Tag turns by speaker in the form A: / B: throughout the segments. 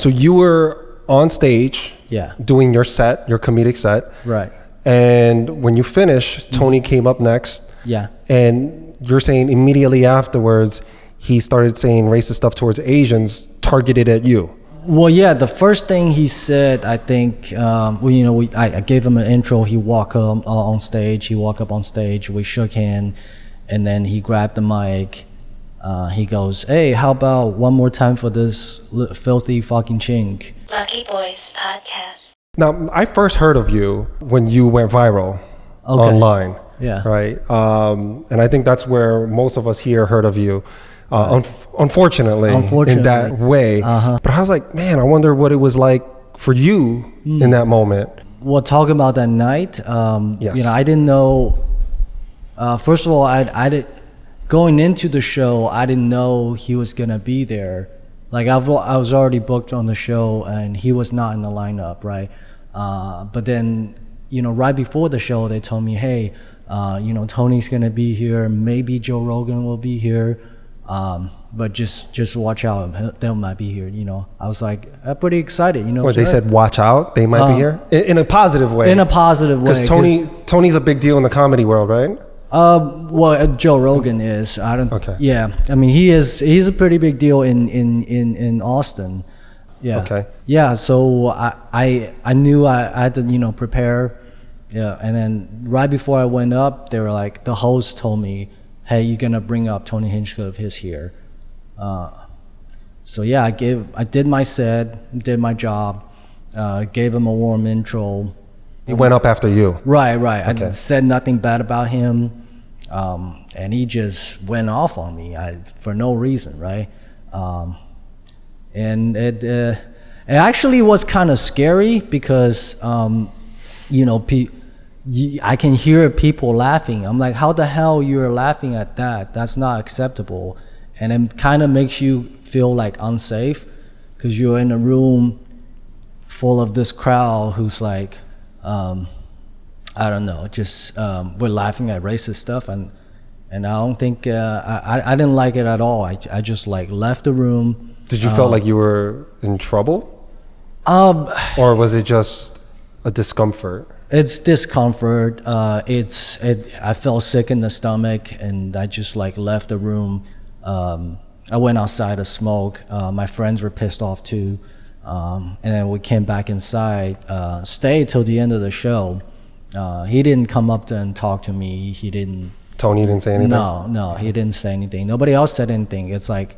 A: So you were on stage, doing your set, your comedic set,
B: right?
A: And when you finished, Tony came up next, and you're saying immediately afterwards he started saying racist stuff towards Asians targeted at you.
B: Well, yeah, the first thing he said, I think, I gave him an intro. He walked up on stage. We shook hands, and then he grabbed the mic. He goes, "Hey, how about one more time for this filthy fucking chink?"
C: Lucky Boys Podcast.
A: Now, I first heard of you when you went viral online, right? And I think that's where most of us here heard of you. Unfortunately, in that way. But I was like, man, I wonder what it was like for you in that moment.
B: Well, talking about that night, I didn't know. First of all, going into the show, I didn't know he was gonna be there. Like I was already booked on the show, and he was not in the lineup, right? But then, right before the show, they told me, hey, Tony's gonna be here. Maybe Joe Rogan will be here. But just watch out, they might be here. I was like pretty excited.
A: What they said, watch out, they might be here in a positive way.
B: In a positive way,
A: because Tony's a big deal in the comedy world, right?
B: Well, Joe Rogan is. I don't. Okay. Yeah, I mean he's a pretty big deal in Austin. Yeah.
A: Okay.
B: Yeah. So I knew I had to prepare. Yeah, and then right before I went up, they were like, the host told me, hey, you're gonna bring up Tony Hinchcliffe, he's here. So yeah, I did my set, did my job, gave him a warm intro.
A: He went up after you.
B: Right. Okay. I said nothing bad about him, and he just went off on me for no reason, right? And it actually was kind of scary because I can hear people laughing. I'm like, how the hell you're laughing at that? That's not acceptable. And it kind of makes you feel like unsafe because you're in a room full of this crowd who's like, I don't know, just we're laughing at racist stuff. And I don't think, I didn't like it at all. I just like left the room.
A: Did you feel like you were in trouble? Or was it just a discomfort?
B: It's discomfort. I felt sick in the stomach, and I just like left the room. I went outside to smoke. My friends were pissed off too, and then we came back inside. Stayed till the end of the show. He didn't come up and talk to me.
A: Tony didn't say anything?
B: No, he didn't say anything. Nobody else said anything. It's like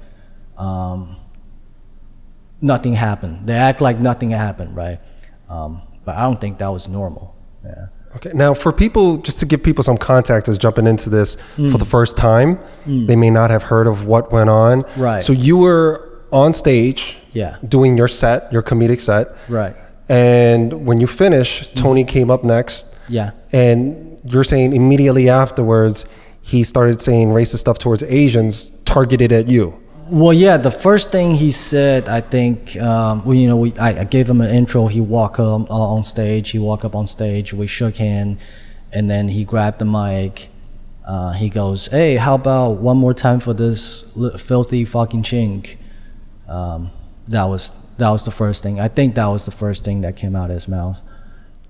B: nothing happened. They act like nothing happened, right? But I don't think that was normal. Yeah.
A: Okay. Now, for people, just to give people some context as jumping into this for the first time, they may not have heard of what went on.
B: Right.
A: So you were on stage, doing your set, your comedic set.
B: Right.
A: And when you finished, Tony came up next.
B: Yeah.
A: And you're saying immediately afterwards, he started saying racist stuff towards Asians targeted at you.
B: Well, yeah, the first thing he said, I think, I gave him an intro. He walked up on stage. We shook hands, and then he grabbed the mic. He goes, "Hey, how about one more time for this filthy fucking chink?" That was the first thing. I think that was the first thing that came out of his mouth.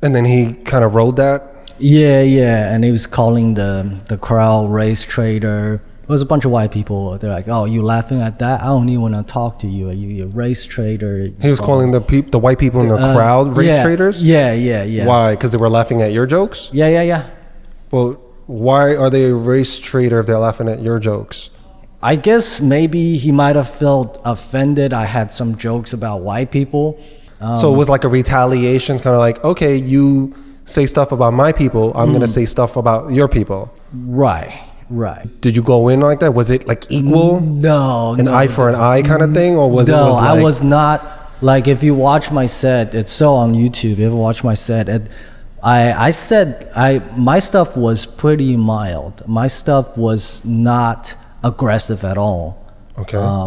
A: And then he kind of rode that?
B: Yeah, and he was calling the crowd race traitor. It was a bunch of white people. They're like, "Oh, you laughing at that? I don't even want to talk to you. You a race traitor."
A: He was calling the white people in the crowd race traitors?
B: Yeah.
A: Why? Because they were laughing at your jokes?
B: Yeah.
A: Well, why are they a race traitor if they're laughing at your jokes?
B: I guess maybe he might have felt offended. I had some jokes about white people.
A: So it was like a retaliation, kind of like, okay, you say stuff about my people, I'm going to say stuff about your people.
B: Right.
A: Did you go in like that? Was it like equal?
B: No.
A: An eye for an eye kind of thing? Or was it?
B: No, I was not. Like, if you watch my set, it's so on YouTube. If you ever watch my set, my stuff was pretty mild. My stuff was not aggressive at all.
A: Okay.
B: I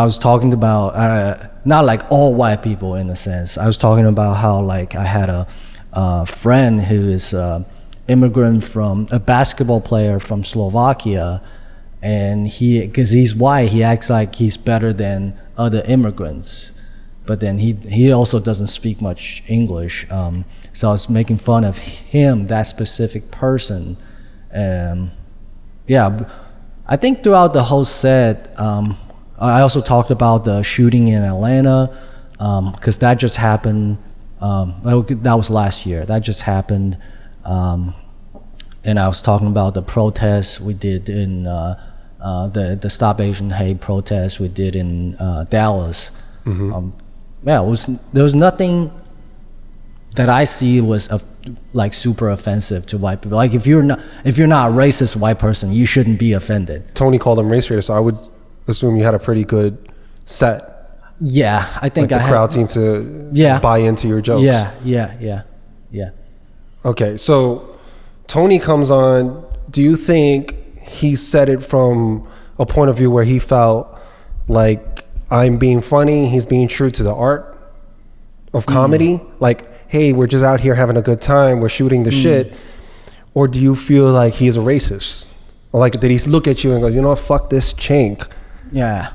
B: was talking about not like all white people in a sense. I was talking about how like I had a friend who is immigrant from a basketball player from Slovakia, and because he's white, he acts like he's better than other immigrants, but then he also doesn't speak much English. So I was making fun of him, that specific person. Yeah, I think throughout the whole set, I also talked about the shooting in Atlanta, because that just happened. That was last year. That just happened. And I was talking about the protests we did in the Stop Asian Hate protest we did in Dallas. Mm-hmm. There was nothing that I see was like super offensive to white people. Like if you're not a racist white person, you shouldn't be offended.
A: Tony called them race traitors, so I would assume you had a pretty good set.
B: Yeah, I think
A: the crowd seemed to buy into your jokes.
B: Yeah.
A: Okay, so Tony comes on. Do you think he said it from a point of view where he felt like I'm being funny, he's being true to the art of comedy? Like, hey, we're just out here having a good time, we're shooting the shit? Or do you feel like he's a racist? Or like, did he look at you and goes, you know what, fuck this chink?
B: Yeah.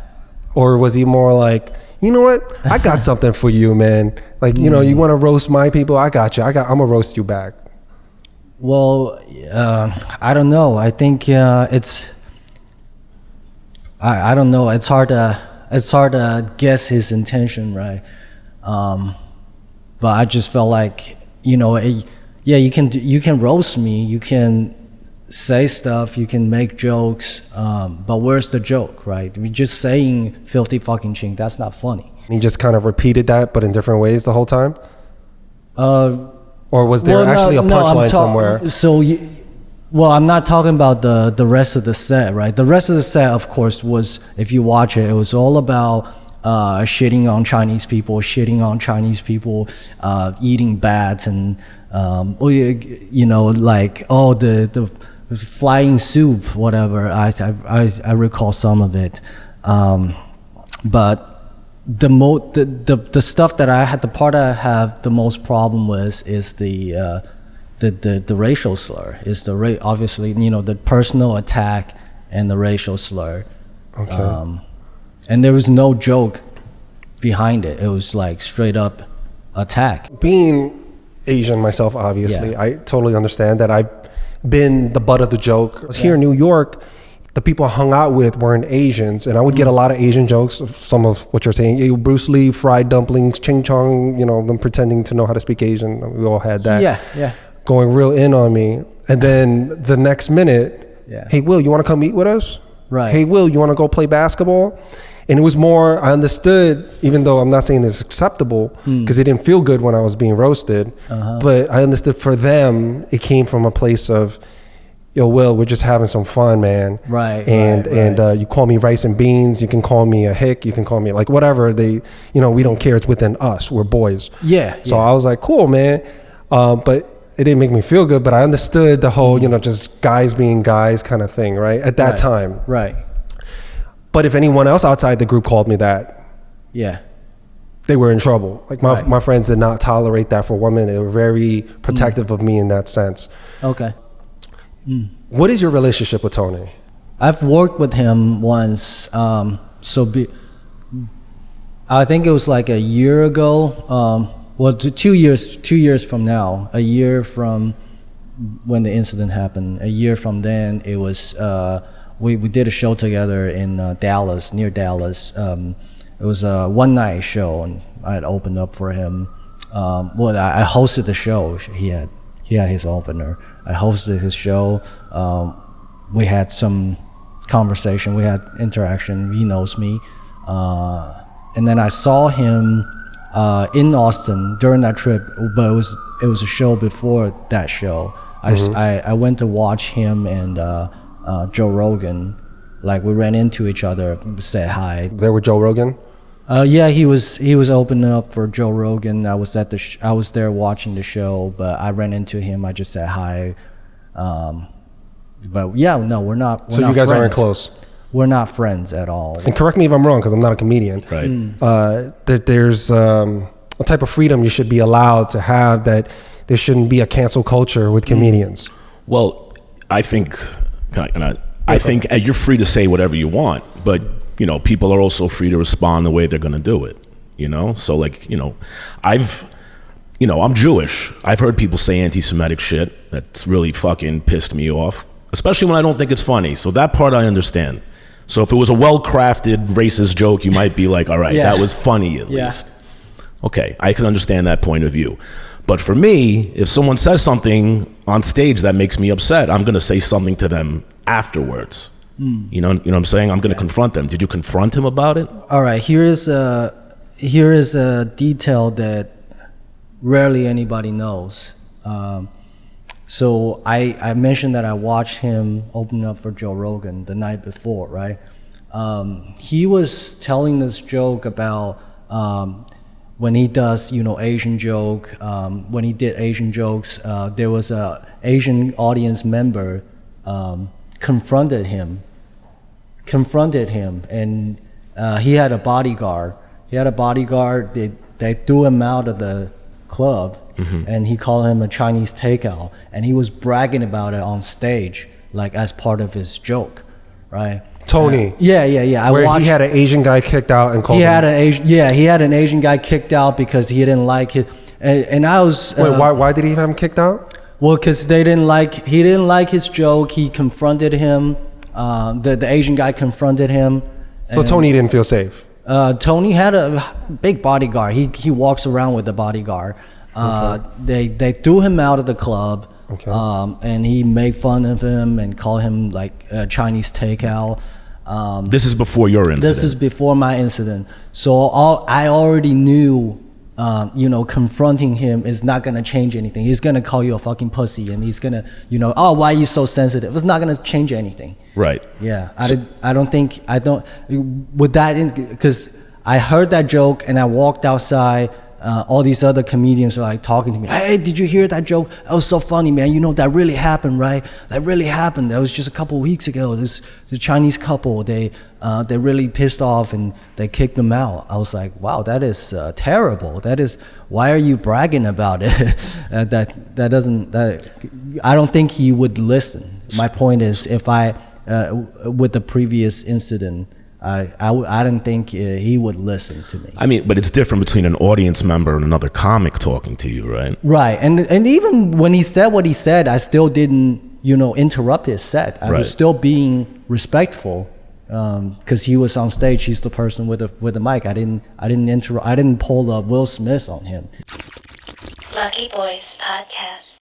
A: Or was he more like, you know what, I got something for you, man. Like, you know, you want to roast my people? I got you. I'm going to roast you back.
B: Well, I don't know. I think it's, I don't know. It's hard to guess his intention, right? But I just felt like, you know, you can roast me, you can say stuff, you can make jokes, but where's the joke, right? We're just saying filthy fucking chink, that's not funny.
A: He just kind of repeated that, but in different ways the whole time? Or was there actually a punchline somewhere?
B: So, I'm not talking about the rest of the set, right? The rest of the set, of course, was, if you watch it, it was all about shitting on Chinese people, eating bats, and you know, like, oh, the flying soup, whatever. I recall some of it, but the stuff that I had, the part I have the most problem with is the racial slur. Is obviously, you know, the personal attack and the racial slur.
A: Okay.
B: And there was no joke behind it. It was like straight up attack.
A: Being Asian myself, obviously, I totally understand that. I've been the butt of the joke. Here in New York, the people I hung out with weren't Asians, and I would get a lot of Asian jokes of some of what you're saying. Bruce Lee, fried dumplings, ching chong, you know, them pretending to know how to speak Asian. We all had that.
B: Yeah.
A: Going real in on me. And then the next minute, hey, Will, you want to come eat with us?
B: Right.
A: Hey, Will, you want to go play basketball? And it was more, I understood, even though I'm not saying it's acceptable, because it didn't feel good when I was being roasted, but I understood for them, it came from a place of, yo, Will, we're just having some fun, man.
B: Right.
A: And you call me rice and beans, you can call me a hick, you can call me like whatever, we don't care, it's within us, we're boys.
B: Yeah.
A: So I was like, cool, man. But it didn't make me feel good, but I understood the whole, just guys being guys kind of thing, right? At that time.
B: Right.
A: But if anyone else outside the group called me that, they were in trouble. Like my friends did not tolerate that for women. They were very protective of me in that sense.
B: Okay.
A: What is your relationship with Tony?
B: I've worked with him once. I think it was like a year ago. 2 years from now, a year from when the incident happened, a year from then, it was, we did a show together in Dallas, near Dallas. It was a one-night show, and I had opened up for him. I hosted the show. He had his opener. I hosted his show. We had some conversation. We had interaction. He knows me. And then I saw him in Austin during that trip, but it was a show before that show. I went to watch him and Joe Rogan. Like, we ran into each other, said hi.
A: There with Joe Rogan?
B: Yeah, he was opening up for Joe Rogan. I was at I was there watching the show, but I ran into him. I just said hi. But yeah, no, we're not.
A: So you guys aren't close.
B: We're not friends at all.
A: And correct me if I'm wrong, because I'm not a comedian.
D: Right.
A: There's a type of freedom you should be allowed to have, that there shouldn't be a cancel culture with comedians.
D: Well, I think, can I I think you're free to say whatever you want, but you know, people are also free to respond the way they're going to do it. You know, so like, you know, I'm Jewish. I've heard people say anti-Semitic shit that's really fucking pissed me off, especially when I don't think it's funny. So that part I understand. So if it was a well-crafted racist joke, you might be like, all right, that was funny at least. Okay, I can understand that point of view. But for me, if someone says something on stage that makes me upset, I'm going to say something to them afterwards. You know what I'm saying? I'm going to confront them. Did you confront him about it?
B: All right, here is a detail that rarely anybody knows. So I mentioned that I watched him open up for Joe Rogan the night before, right? He was telling this joke about when he does, you know, Asian joke. When he did Asian jokes, there was a Asian audience member confronted him, and he had a bodyguard. They threw him out of the club, and he called him a Chinese takeout, and he was bragging about it on stage, like as part of his joke, right?
A: Tony.
B: Yeah.
A: He had an Asian guy kicked out and called him.
B: He had an Asian guy kicked out because he didn't like it, and I was.
A: Wait, why did he have him kicked out?
B: Well, because he didn't like his joke. He confronted him. The Asian guy confronted him.
A: So Tony didn't feel safe.
B: Tony had a big bodyguard. He walks around with a bodyguard. They threw him out of the club.
A: Okay.
B: And he made fun of him and called him like a Chinese takeout.
D: This is before your incident.
B: This is before my incident. So I already knew, you know, confronting him is not going to change anything. He's going to call you a fucking pussy, and he's going to, you know, oh, why are you so sensitive? It's not going to change anything.
D: Right.
B: Yeah. With that, because I heard that joke and I walked outside. All these other comedians are like talking to me. Hey, did you hear that joke? That was so funny, man. You know, that really happened, right? That really happened. That was just a couple of weeks ago. This the Chinese couple, they really pissed off and they kicked them out. I was like, wow, that is terrible. That is, why are you bragging about it? I don't think he would listen. My point is, if with the previous incident, I didn't think he would listen to me.
D: I mean, but it's different between an audience member and another comic talking to you, right?
B: Right, and even when he said what he said, I still didn't, you know, interrupt his set. I was still being respectful, because he was on stage. He's the person with the mic. I didn't pull a Will Smith on him.
C: Lucky Boys Podcast.